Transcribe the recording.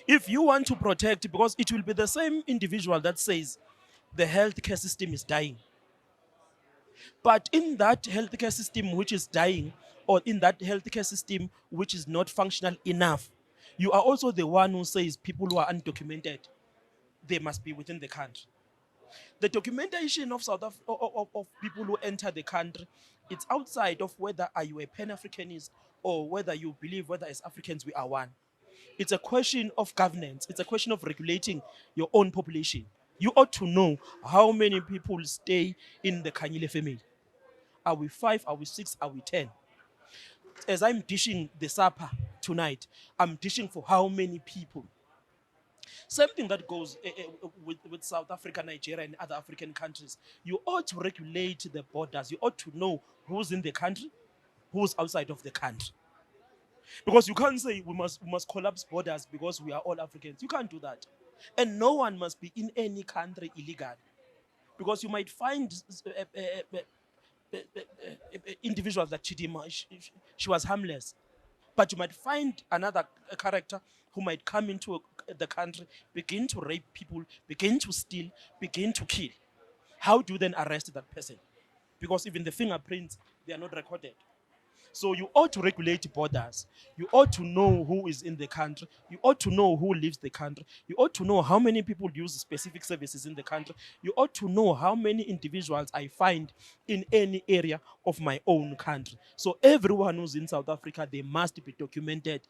If you want to protect, because it will be the same individual that says the healthcare system is dying. But in that healthcare system which is dying, or in that healthcare system which is not functional enough, you are also the one who says people who are undocumented, they must be within the country. The documentation of of people who enter the country, it's outside of whether are you a Pan-Africanist or whether you believe whether as Africans we are one. It's a question of governance. It's a question of regulating your own population. You ought to know how many people stay in the Khanyile family. Are we five? Are we six? Are we 10? As I'm dishing the supper tonight, I'm dishing for how many people? Same thing that goes with South Africa, Nigeria, and other African countries. You ought to regulate the borders. You ought to know who's in the country, who's outside of the country. Because you can't say we must collapse borders because we are all Africans. You can't do that. And no one must be in any country illegally. Because you might find individuals like Chidima, she was harmless. But you might find another character who might come into the country, begin to rape people, begin to steal, begin to kill. How do you then arrest that person? Because even the fingerprints, they are not recorded. So you ought to regulate borders. You ought to know who is in the country. You ought to know who leaves the country. You ought to know how many people use specific services in the country. You ought to know how many individuals I find in any area of my own country. So everyone who's in South Africa, they must be documented